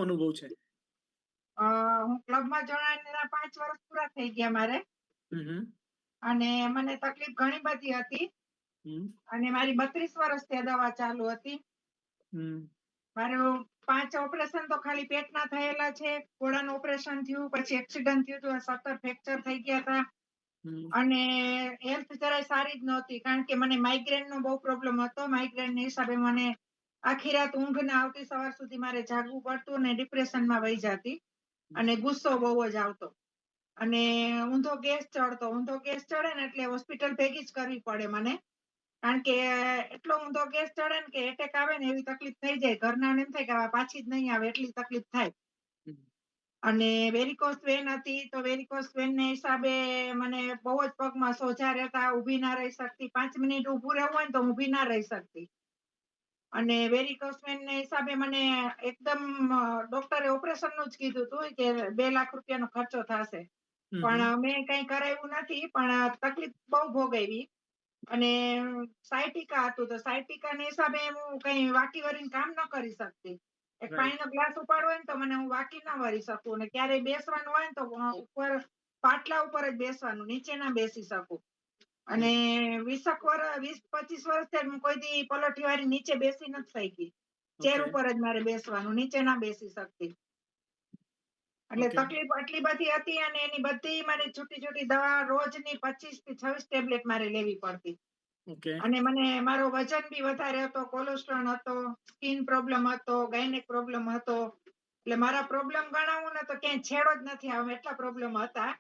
અનુભવ છે? હું ક્લબમાં જોડાઈને 5 વર્ષ પૂરા થઈ ગયા મારે. અને મને તકલીફ ઘણી બધી હતી. અને મારી 32 વર્ષથી આ દવા ચાલુ હતી. મારું 5 ઓપરેશન તો ખાલી પેટના થયેલા છે. ઘોડાનું ઓપરેશન થયું, પછી એક્સિડન્ટ થયું હતું, 17 ફ્રેક્ચર થઈ ગયા હતા. અને હેલ્થ જરાય સારી જ નહોતી, કારણ કે મને માઇગ્રેનનો બહુ પ્રોબ્લેમ હતો. માઇગ્રેનના હિસાબે મને આખી રાત ઊંઘ ના આવતી, સવાર સુધી મારે જાગવું પડતું અને ડિપ્રેશનમાં વહી જતી. અને ગુસ્સો બહુ જ આવતો. અને ઊંધો ગેસ ચડે ને એટલે હોસ્પિટલ ભેગી જ કરવી પડે મને. કારણ કે એટલો ઊંધો ગેસ ચડે ને કે એટેક આવે ને એવી તકલીફ થઈ જાય. ઘરનાને એમ થાય કે હવે પાછી જ નહીં આવે, એટલી તકલીફ થાય. અને વેરિકોસ વેન હતી, તો વેરિકોસ વેન ને હિસાબે મને બહુ જ પગમાં સોજા રહેતા, ઊભી ના રહી શકતી. 5 મિનિટ ઊભું રહેવું હોય ને તો ઊભી ના રહી શકતી. અને વેરિકોસ વેન ને હિસાબે મને એકદમ ડોક્ટરે ઓપરેશન નું જ કીધું હતું કે 2 લાખ રૂપિયાનો ખર્ચો થશે. પણ મેં કઈ કરાવ્યું નથી, પણ તકલીફ બહુ ભોગવી. અને સાયટિકા હતું, તો સાયટિકા ના હિસાબે હું કઈ વાકી વળીને કામ ન કરી શકતી. એક પાણીનો ગ્લાસ ઉપાડવો હોય ને તો મને હું વાકી ના વળી શકું. અને ક્યારેય બેસવાનું હોય ને તો ઉપર પાટલા ઉપર જ બેસવાનું, નીચે ના બેસી શકું. અને 20-25 વર્ષથી હું કોઈ દી પલોઠી વાળી નીચે બેસી નથી શકી. ચેર ઉપર જ મારે બેસવાનું, નીચે ના બેસી શકતી. એટલે તકલીફ આટલી બધી હતી. અને એની બધી મારી છૂટી દવા રોજની 25 થી 26 ટેબ્લેટ મારે લેવી પડતી. અને મને મારો વજન બી વધારે હતો, કોલેસ્ટ્રોલ હતો, સ્કિન પ્રોબ્લેમ હતો, ગાયનેક પ્રોબ્લેમ હતો. એટલે મારા પ્રોબ્લેમ ગણાવું ને તો ક્યાંય છેડો જ નથી આવે, એટલા પ્રોબ્લેમ હતા.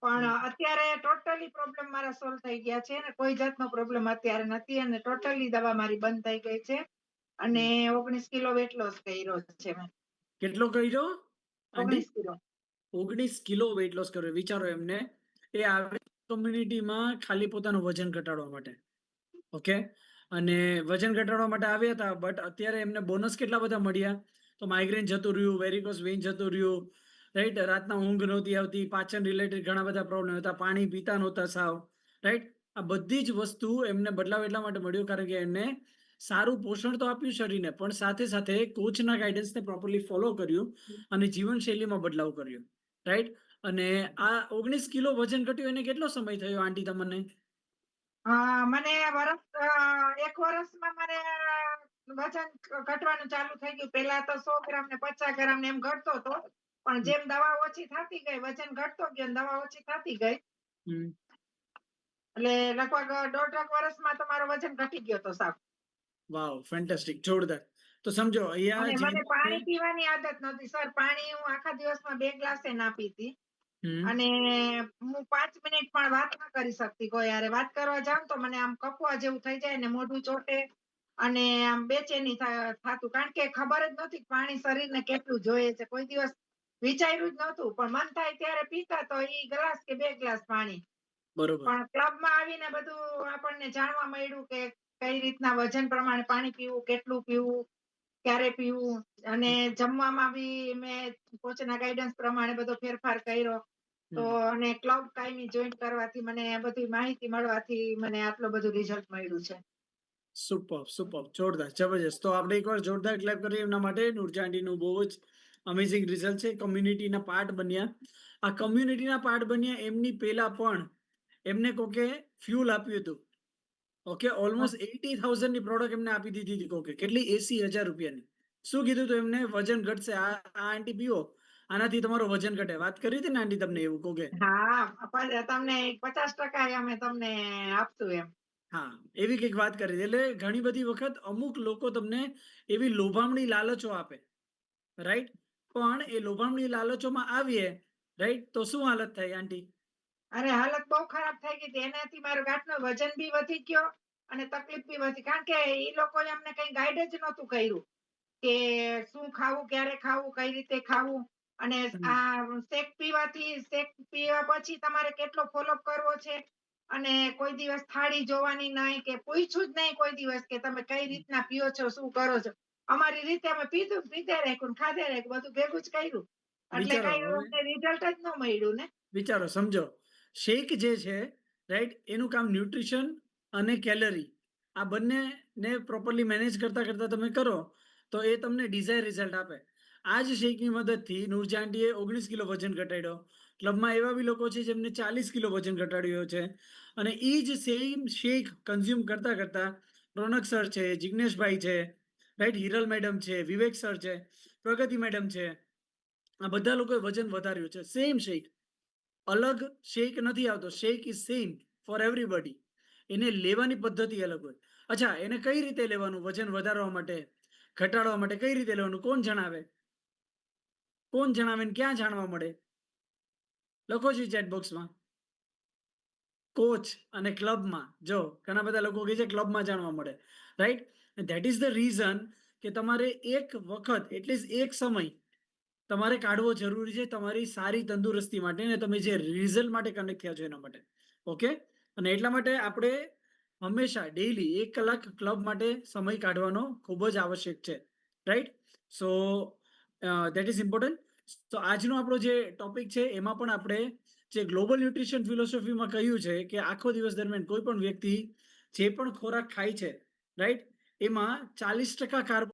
પણ અત્યારે ટોટલી પ્રોબ્લેમ મારા સોલ્વ થઈ ગયા છે ને કોઈ જાતનો પ્રોબ્લેમ અત્યારે નથી. અને ટોટલી દવા મારી બંધ થઈ ગઈ છે. અને 19 કિલો વેટ લોસ કર્યો છે મેં. કેટલો કર્યો? 19 કિલો. 19 કિલો વેટ લોસ કર્યો. વિચારો, એમને એ આવે કમ્યુનિટીમાં ખાલી પોતાનું વજન ઘટાડવા માટે. ઓકે, અને વજન ઘટાડવા માટે આવ્યા હતા. બટ અત્યારે એમને બોનસ કેટલા બધા મળ્યા. તો માઇગ્રેન જતું રહ્યું, વેરિકોસ વેઇન જતું રહ્યું, રાઈટ. રાતના ઊંઘ નહોતી આવતી, પાચન રિલેટેડ ઘણા બધા પ્રોબ્લેમ હતા, પાણી પીતા નહોતા સાવ, રાઈટ. આ બધી જ વસ્તુ એમને બદલાવ એટલા માટે મળ્યો કારણ કે એમને સારું પોષણ તો આપ્યું શરીરને, પણ સાથે સાથે કોચના ગાઈડન્સને પ્રોપરલી ફોલો કર્યું અને જીવનશૈલીમાં બદલાવ કર્યો, રાઈટ. અને આ 19 કિલો વજન ઘટ્યું એને કેટલો સમય થયો આંટી તમને? મને 1 વર્ષમાં મને વજન ઘટવાનું ચાલુ થઈ ગયું. પેલા તો 100 ગ્રામ ને 50 ગ્રામ ને એમ ઘટતો હતો. પણ જેમ દવા ઓછી થતી ગઈ, વજન ઘટતો ગયો, દવા ઓછી થતી ગઈ. એટલે લગભગ 1.5 વર્ષમાં તો મારો વજન ઘટી ગયો હતો સાહેબ. વાવ, ફેન્ટાસ્ટિક, જોરદાર. તો સમજો અહીંયા મને પાણી પીવાની આદત નથી સર. પાણી હું આખા દિવસમાં 2 ગ્લાસ ના પીતી. અને હું 5 મિનિટ પણ વાત ના કરી શકતી કોઈ યારે. વાત કરવા જાઉં તો મને આમ કપવા જેવું થઈ જાય ને મોઢું ચોટે અને આમ બેચેની થાતું. કારણ કે ખબર જ નથી પાણી શરીરને કેટલું જોઈએ છે. કોઈ દિવસ વિચાર્યું જ નહોતું, પણ મન થાય ત્યારે પીતા તો ઈ ગ્લાસ કે 2 ગ્લાસ પાણી. બરોબર. પણ ક્લબમાં આવીને બધું આપણને જાણવા મળ્યું કે કઈ રીતના વજન પ્રમાણે પાણી પીવું, કેટલું પીવું, ક્યારે પીવું. અને જમવામાં બી મેં કોચના ગાઈડન્સ પ્રમાણે બધો ફેરફાર કર્યો. તો અને ક્લબ કાયમી જોઈન કરવાથી મને બધી માહિતી મળવાથી મને આટલું બધું રિઝલ્ટ મળ્યું છે. સુપર, જોરદાર, જબરજસ્ત. તો આપણે એકવાર જોરદાર ક્લેપ કરીએ એમના માટે. નુરજા આંટીનું બહુ જ અમેઝિંગ રિઝલ્ટ છે. કમ્યુનિટીના પાર્ટ બન્યા. આ કમ્યુનિટીના પાર્ટ બન્યા એમની પહેલા પણ એમને કોકે ફ્યુલ આપ્યું હતું. ઓકે, ઓલમોસ્ટ 80,000 ની પ્રોડક્ટ એમને આપી દીધી હતી. કોકે કેટલી? 80,000 રૂપિયાની. શું કીધું હતું એમને? વજન ઘટશે, આ આંટી પીવો, આનાથી તમારું વજન ઘટે. વાત કરી હતી ને આંટી તમને એવું કોકે? હા, તમને 50% અમે તમને આપશું એમ. હા, એવી કંઈક વાત કરી. એટલે ઘણી બધી વખત અમુક લોકો તમને એવી લોભામણી લાલચો આપે, રાઈટ. પણ એ લોભામણી લાલચોમાં આવીએ, રાઈટ, તો શું હાલત થાય આંટી? અરે હાલત બહુ ખરાબ થઈ ગઈ હતી. એનાથી મારો ગાંઠનો વજન બી વધી ગયો અને તકલીફ બી વધી. કારણ કે એ લોકોએ અમને કઈ ગાઈડ જ નહોતું કર્યું કે શું ખાવું, ક્યારે ખાવું, કઈ રીતે ખાવું. અને આ શેક પીવા પછી તમારે કેટલો ફોલોઅપ કરવો છે. અને કોઈ દિવસ થાળી જોવાની નહીં, કે પૂછ્યું જ નહીં કોઈ દિવસ કે તમે કઈ રીતના પીઓ છો, શું કરો છો. અમારી રીતે અમે પીધું, પીધે રાખ્યું, ખાધે રાખ્યું, બધું ભેગું જ કર્યું. એટલે કઈ રિઝલ્ટ જ ન મળ્યું ને. વિચારો, સમજો, શેક જે છે, રાઈટ, એનું કામ ન્યુટ્રિશન અને કેલરી આ બંનેને પ્રોપરલી મેનેજ કરતા કરતા તમે કરો તો એ તમને ડિઝાયર રિઝલ્ટ આપે. આ જ શેકની મદદથી નૂરજાંટીએ 19 કિલો વજન ઘટાડ્યો. ક્લબમાં એવા બી લોકો છે જેમને 40 કિલો વજન ઘટાડ્યો છે. અને એ જ સેમ શેક કન્ઝ્યુમ કરતા કરતા રોનક સર છે, જિગ્નેશભાઈ છે, રાઈટ, હિરલ મેડમ છે, વિવેક સર છે, પ્રગતિ મેડમ છે, આ બધા લોકોએ વજન વધાર્યું છે. સેમ શેક, અલગ શેક નથી આવતો. શેક ઇઝ સેમ ફોર એવરીબડી. એને લેવાની પદ્ધતિ અલગ હોય. અચ્છા, એને કઈ રીતે લેવાનું વજન વધારવા માટે, ઘટાડવા માટે કઈ રીતે લેવાનું? કોણ જણાવે? કોણ જણાવે ને ક્યાં જાણવા મળે? લખો છો ચેટ બોક્સમાં. કોચ અને ક્લબમાં. જો ઘણા બધા લોકો કહે છે ક્લબમાં જાણવા મળે, right. That is the reason કે તમારે એક વખત એટલીસ્ટ એક સમય તમારે કાઢવો જરૂરી છે તમારી સારી તંદુરસ્તી માટે ને તમે જે રિઝલ્ટ માટે કનેક્ટ થયા છો એના માટે. ઓકે. અને એટલા માટે આપણે હંમેશા ડેઈલી 1 કલાક ક્લબ માટે સમય કાઢવાનો ખૂબ જ આવશ્યક છે, right. So that is important. તો આજનો આપણો જે ટોપિક છે એમાં પણ આપણે જે ગ્લોબલ ન્યુટ્રિશન ફિલોસોફીમાં કહ્યું છે કે આખો દિવસ દરમિયાન કોઈ પણ વ્યક્તિ જે પણ ખોરાક ખાય છે, રાઈટ, એમાં 40% કાર્બ